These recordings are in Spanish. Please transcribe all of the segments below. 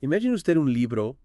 Imagine usted un libro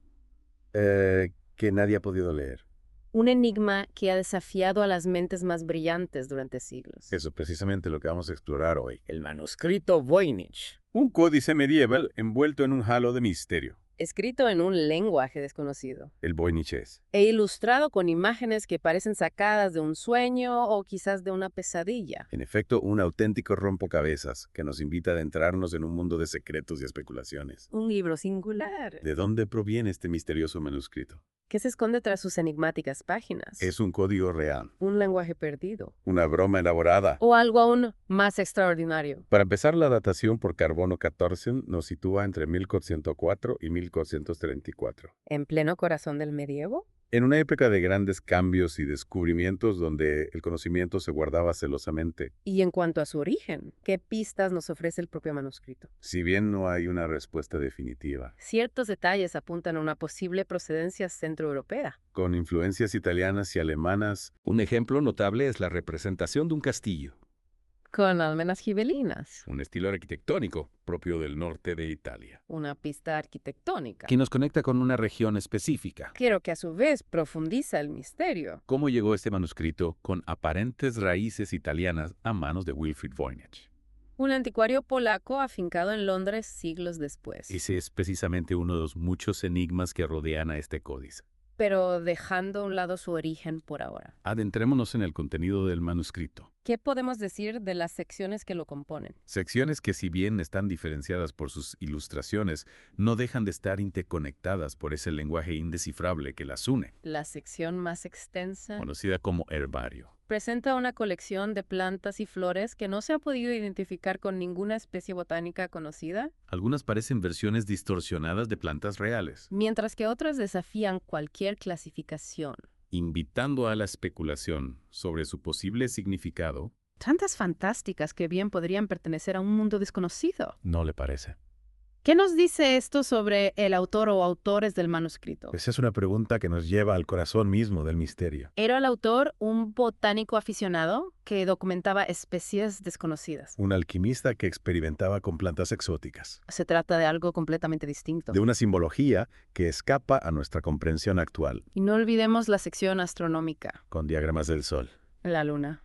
que nadie ha podido leer. Un enigma que ha desafiado a las mentes más brillantes durante siglos. Eso es precisamente lo que vamos a explorar hoy. El manuscrito Voynich. Un códice medieval envuelto en un halo de misterio. Escrito en un lenguaje desconocido. El Voynichés. E ilustrado con imágenes que parecen sacadas de un sueño o quizás de una pesadilla. En efecto, un auténtico rompecabezas que nos invita a adentrarnos en un mundo de secretos y especulaciones. Un libro singular. ¿De dónde proviene este misterioso manuscrito? ¿Qué se esconde tras sus enigmáticas páginas? ¿Es un código real? Un lenguaje perdido. ¿Una broma elaborada? O algo aún más extraordinario. Para empezar, la datación por carbono 14 nos sitúa entre 1404 y 1434. ¿En pleno corazón del medievo? En una época de grandes cambios y descubrimientos donde el conocimiento se guardaba celosamente. Y en cuanto a su origen, ¿qué pistas nos ofrece el propio manuscrito? Si bien no hay una respuesta definitiva, Ciertos detalles apuntan a una posible procedencia centroeuropea. con influencias italianas y alemanas, Un ejemplo notable es la representación de un castillo, Con almenas gibelinas. un estilo arquitectónico propio del norte de Italia, Una pista arquitectónica. que nos conecta con una región específica. Pero que a su vez profundiza el misterio. ¿Cómo llegó este manuscrito con aparentes raíces italianas a manos de Wilfrid Voynich? Un anticuario polaco afincado en Londres siglos después. Ese es precisamente uno de los muchos enigmas que rodean a este códice. Pero dejando a un lado su origen por ahora. Adentrémonos en el contenido del manuscrito. ¿Qué podemos decir de las secciones que lo componen? Secciones que, si bien están diferenciadas por sus ilustraciones, no dejan de estar interconectadas por ese lenguaje indescifrable que las une, La sección más extensa conocida como herbario. presenta una colección de plantas y flores que no se ha podido identificar con ninguna especie botánica conocida, Algunas parecen versiones distorsionadas de plantas reales, mientras que otras desafían cualquier clasificación. invitando a la especulación sobre su posible significado. Tantas fantásticas que bien podrían pertenecer a un mundo desconocido. ¿no le parece? ¿Qué nos dice esto sobre el autor o autores del manuscrito? Esa es una pregunta que nos lleva al corazón mismo del misterio. ¿Era el autor un botánico aficionado que documentaba especies desconocidas? Un alquimista que experimentaba con plantas exóticas. Se trata de algo completamente distinto. De una simbología que escapa a nuestra comprensión actual, Y no olvidemos la sección astronómica, con diagramas del Sol, la luna.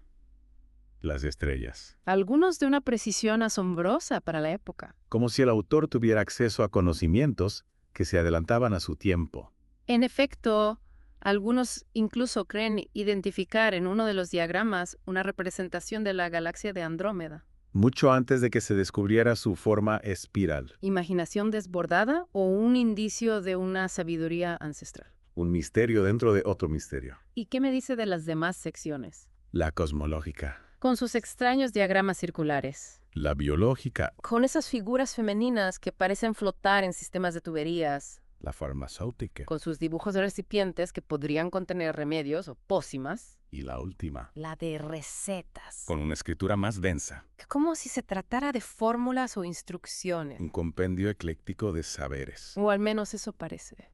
las estrellas. Algunos de una precisión asombrosa para la época. Como si el autor tuviera acceso a conocimientos que se adelantaban a su tiempo. En efecto, algunos incluso creen identificar en uno de los diagramas una representación de la galaxia de Andrómeda. Mucho antes de que se descubriera su forma espiral. ¿Imaginación desbordada o un indicio de una sabiduría ancestral? Un misterio dentro de otro misterio. ¿Y qué me dice de las demás secciones? La cosmológica. Con sus extraños diagramas circulares. La biológica. Con esas figuras femeninas que parecen flotar en sistemas de tuberías. La farmacéutica. Con sus dibujos de recipientes que podrían contener remedios o pócimas. Y la última. La de recetas. Con una escritura más densa. Como si se tratara de fórmulas o instrucciones. Un compendio ecléctico de saberes. O al menos eso parece.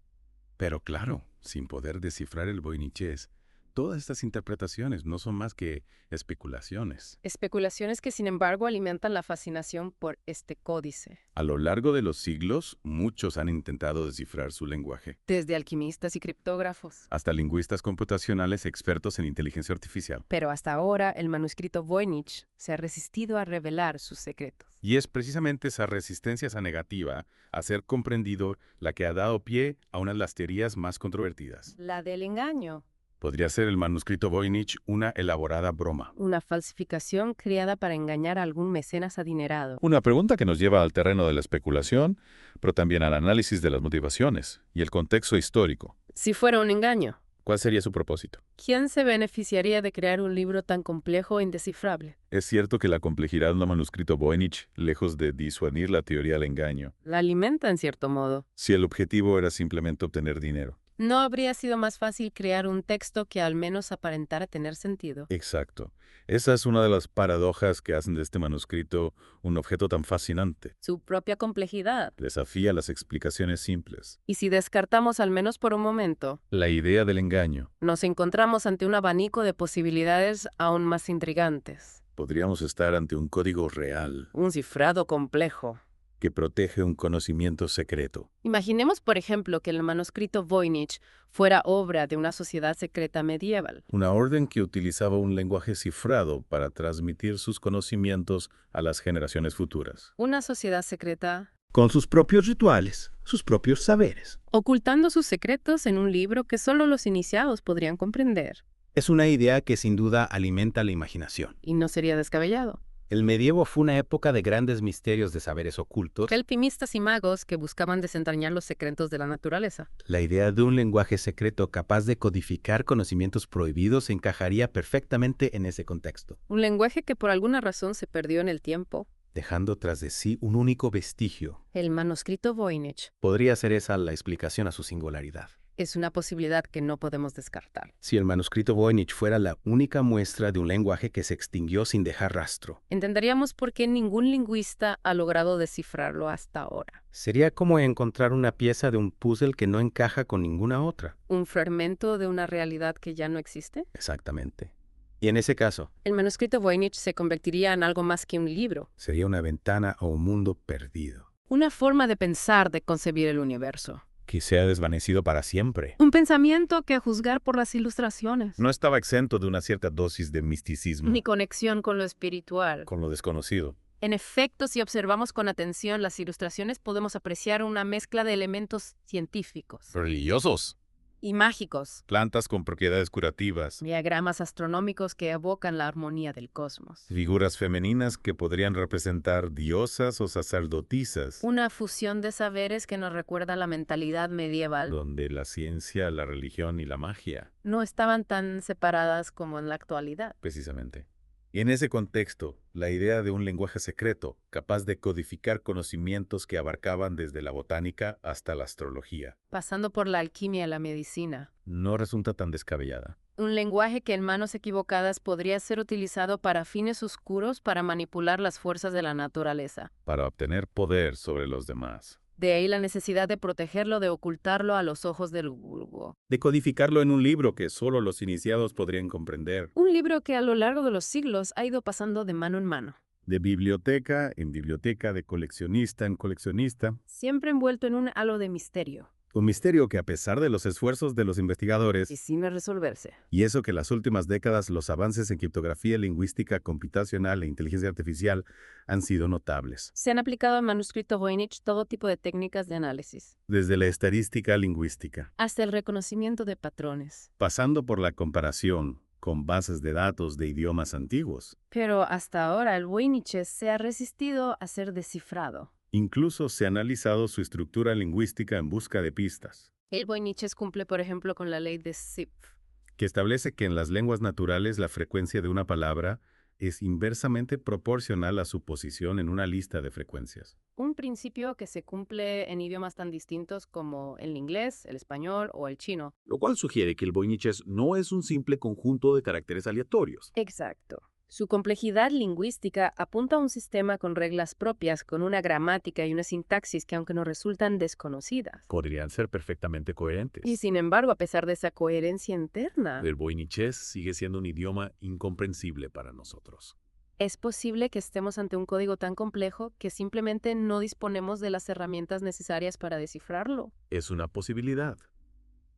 Pero claro, sin poder descifrar el Voynichés, todas estas interpretaciones no son más que especulaciones. Especulaciones que sin embargo alimentan la fascinación por este códice. A lo largo de los siglos, muchos han intentado descifrar su lenguaje. Desde alquimistas y criptógrafos. Hasta lingüistas computacionales expertos en inteligencia artificial. Pero hasta ahora el manuscrito Voynich se ha resistido a revelar sus secretos. Y es precisamente esa resistencia a esa negativa a ser comprendido la que ha dado pie a una de las teorías más controvertidas. La del engaño. ¿Podría ser el manuscrito Voynich una elaborada broma? Una falsificación creada para engañar a algún mecenas adinerado. Una pregunta que nos lleva al terreno de la especulación, pero también al análisis de las motivaciones y el contexto histórico. Si fuera un engaño, ¿Cuál sería su propósito? ¿quién se beneficiaría de crear un libro tan complejo e indescifrable? Es cierto que la complejidad de un manuscrito Voynich, lejos de disuadir la teoría del engaño, La alimenta en cierto modo. si el objetivo era simplemente obtener dinero. ¿No habría sido más fácil crear un texto que al menos aparentara tener sentido? Exacto. Esa es una de las paradojas que hacen de este manuscrito un objeto tan fascinante. Su propia complejidad. Desafía las explicaciones simples. Y si descartamos al menos por un momento, La idea del engaño. nos encontramos ante un abanico de posibilidades aún más intrigantes. Podríamos estar ante un código real. Un cifrado complejo. que protege un conocimiento secreto. Imaginemos, por ejemplo, que el manuscrito Voynich fuera obra de una sociedad secreta medieval. Una orden que utilizaba un lenguaje cifrado para transmitir sus conocimientos a las generaciones futuras. Una sociedad secreta Con sus propios rituales, sus propios saberes. ocultando sus secretos en un libro que solo los iniciados podrían comprender. Es una idea que sin duda alimenta la imaginación. Y no sería descabellado. El medievo fue una época de grandes misterios de saberes ocultos. Alquimistas y magos que buscaban desentrañar los secretos de la naturaleza. La idea de un lenguaje secreto capaz de codificar conocimientos prohibidos encajaría perfectamente en ese contexto, Un lenguaje que por alguna razón se perdió en el tiempo. dejando tras de sí un único vestigio. El manuscrito Voynich Podría ser esa la explicación a su singularidad. es una posibilidad que no podemos descartar. Si el manuscrito Voynich fuera la única muestra de un lenguaje que se extinguió sin dejar rastro, Entenderíamos por qué ningún lingüista ha logrado descifrarlo hasta ahora. sería como encontrar una pieza de un puzzle que no encaja con ninguna otra. ¿Un fragmento de una realidad que ya no existe? Exactamente. Y en ese caso, El manuscrito Voynich se convertiría en algo más que un libro. Sería una ventana a un mundo perdido, Una forma de pensar, de concebir el universo. que se ha desvanecido para siempre. Un pensamiento que, a juzgar por las ilustraciones, No estaba exento de una cierta dosis de misticismo, ni conexión con lo espiritual. con lo desconocido. En efecto, si observamos con atención las ilustraciones, podemos apreciar una mezcla de elementos científicos Religiosos. y mágicos, Plantas con propiedades curativas. diagramas astronómicos que evocan la armonía del cosmos. Figuras femeninas que podrían representar diosas o sacerdotisas, Una fusión de saberes que nos recuerda la mentalidad medieval. donde la ciencia, la religión y la magia, No estaban tan separadas como en la actualidad. precisamente. Y en ese contexto, la idea de un lenguaje secreto, capaz de codificar conocimientos que abarcaban desde la botánica hasta la astrología, Pasando por la alquimia y la medicina. no resulta tan descabellada. Un lenguaje que en manos equivocadas podría ser utilizado para fines oscuros para manipular las fuerzas de la naturaleza. Para obtener poder sobre los demás. De ahí la necesidad de protegerlo, de ocultarlo a los ojos del vulgo. De codificarlo en un libro que solo los iniciados podrían comprender. Un libro que a lo largo de los siglos ha ido pasando de mano en mano, De biblioteca en biblioteca, de coleccionista en coleccionista. siempre envuelto en un halo de misterio Un misterio que, a pesar de los esfuerzos de los investigadores, y sin resolverse. y eso que en las últimas décadas los avances en criptografía lingüística computacional e inteligencia artificial han sido notables. Se han aplicado al manuscrito Voynich todo tipo de técnicas de análisis, Desde la estadística lingüística, hasta el reconocimiento de patrones. pasando por la comparación con bases de datos de idiomas antiguos. Pero hasta ahora el Voynich se ha resistido a ser descifrado. Incluso se ha analizado su estructura lingüística en busca de pistas, El Voynich cumple, por ejemplo, con la ley de Zipf, que establece que en las lenguas naturales la frecuencia de una palabra es inversamente proporcional a su posición en una lista de frecuencias. un principio que se cumple en idiomas tan distintos como el inglés, el español o el chino. Lo cual sugiere que el Voynich no es un simple conjunto de caracteres aleatorios. Exacto. Su complejidad lingüística apunta a un sistema con reglas propias, con una gramática y una sintaxis que, aunque nos resultan desconocidas, Podrían ser perfectamente coherentes. y sin embargo, a pesar de esa coherencia interna, El Voynich sigue siendo un idioma incomprensible para nosotros. es posible que estemos ante un código tan complejo que simplemente no disponemos de las herramientas necesarias para descifrarlo. Es una posibilidad.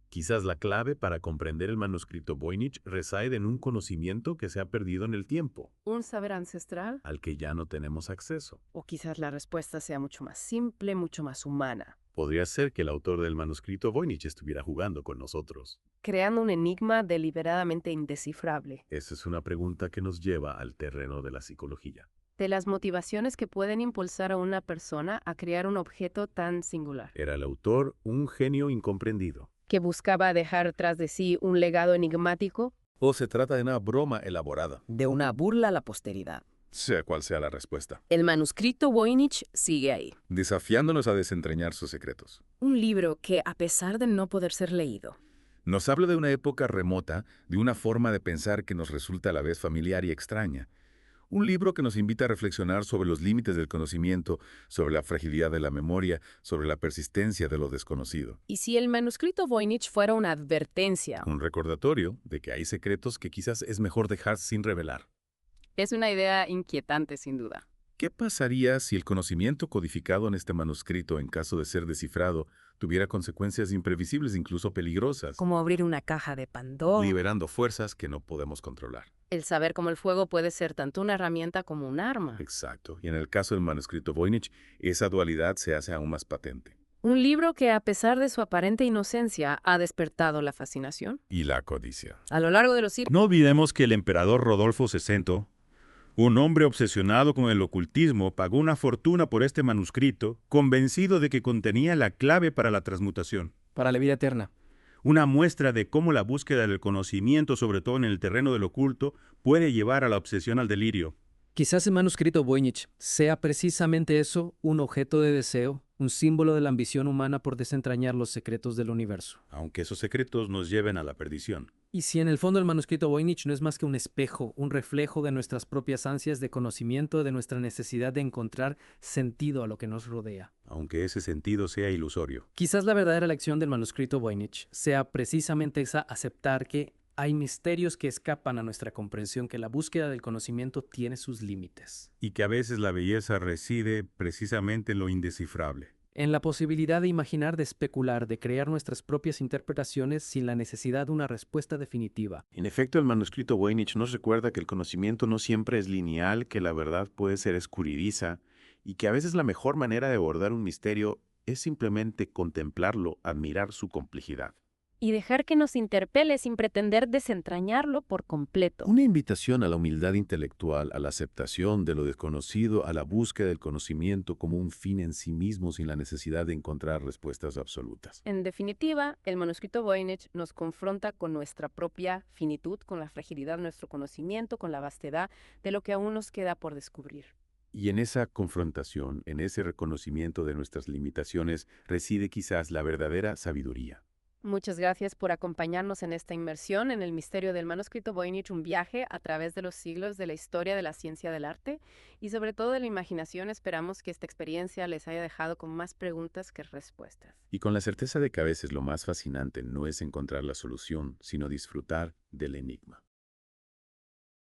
Quizás la clave para comprender el manuscrito Voynich reside en un conocimiento que se ha perdido en el tiempo, ¿Un saber ancestral? al que ya no tenemos acceso. O quizás la respuesta sea mucho más simple, mucho más humana, Podría ser que el autor del manuscrito Voynich estuviera jugando con nosotros. creando un enigma deliberadamente indescifrable. Esa es una pregunta que nos lleva al terreno de la psicología. De las motivaciones que pueden impulsar a una persona a crear un objeto tan singular, ¿Era el autor un genio incomprendido? que buscaba dejar tras de sí un legado enigmático, ¿O se trata de una broma elaborada? de una burla a la posteridad. Sea cual sea la respuesta. El manuscrito Voynich sigue ahí. Desafiándonos a desentrañar sus secretos. Un libro que, a pesar de no poder ser leído, Nos habla de una época remota, de una forma de pensar que nos resulta a la vez familiar y extraña. Un libro que nos invita a reflexionar sobre los límites del conocimiento, sobre la fragilidad de la memoria, sobre la persistencia de lo desconocido. y si el manuscrito Voynich fuera una advertencia, Un recordatorio de que hay secretos que quizás es mejor dejar sin revelar. es una idea inquietante sin duda. ¿Qué pasaría si el conocimiento codificado en este manuscrito, en caso de ser descifrado, tuviera consecuencias imprevisibles, incluso peligrosas, Como abrir una caja de Pandora. liberando fuerzas que no podemos controlar? El saber cómo el fuego puede ser tanto una herramienta como un arma. Exacto. Y en el caso del manuscrito Voynich, esa dualidad se hace aún más patente. Un libro que, a pesar de su aparente inocencia, ha despertado la fascinación. Y la codicia. A lo largo de los siglos, No olvidemos que el emperador Rodolfo II, un hombre obsesionado con el ocultismo, pagó una fortuna por este manuscrito, convencido de que contenía la clave para la transmutación. Para la vida eterna. Una muestra de cómo la búsqueda del conocimiento, sobre todo en el terreno del oculto, puede llevar a la obsesión al delirio. Quizás el manuscrito Voynich sea precisamente eso, un objeto de deseo, un símbolo de la ambición humana por desentrañar los secretos del universo. Aunque esos secretos nos lleven a la perdición. Y si en el fondo el manuscrito Voynich no es más que un espejo, un reflejo de nuestras propias ansias de conocimiento, de nuestra necesidad de encontrar sentido a lo que nos rodea. Aunque ese sentido sea ilusorio. Quizás la verdadera lección del manuscrito Voynich sea precisamente esa: aceptar que hay misterios que escapan a nuestra comprensión, que la búsqueda del conocimiento tiene sus límites. Y que a veces la belleza reside precisamente en lo indescifrable. En la posibilidad de imaginar, de especular, de crear nuestras propias interpretaciones sin la necesidad de una respuesta definitiva. En efecto, el manuscrito Voynich nos recuerda que el conocimiento no siempre es lineal, que la verdad puede ser escurridiza y que a veces la mejor manera de abordar un misterio es simplemente contemplarlo, admirar su complejidad. y dejar que nos interpele sin pretender desentrañarlo por completo. Una invitación a la humildad intelectual, a la aceptación de lo desconocido, a la búsqueda del conocimiento como un fin en sí mismo sin la necesidad de encontrar respuestas absolutas. En definitiva, el manuscrito Voynich nos confronta con nuestra propia finitud, con la fragilidad de nuestro conocimiento, con la vastedad de lo que aún nos queda por descubrir. Y en esa confrontación, en ese reconocimiento de nuestras limitaciones, reside quizás la verdadera sabiduría. Muchas gracias por acompañarnos en esta inmersión en el misterio del manuscrito Voynich, un viaje a través de los siglos de la historia de la ciencia del arte y sobre todo de la imaginación. Esperamos que esta experiencia les haya dejado con más preguntas que respuestas. Y con la certeza de que a veces lo más fascinante no es encontrar la solución, sino disfrutar del enigma.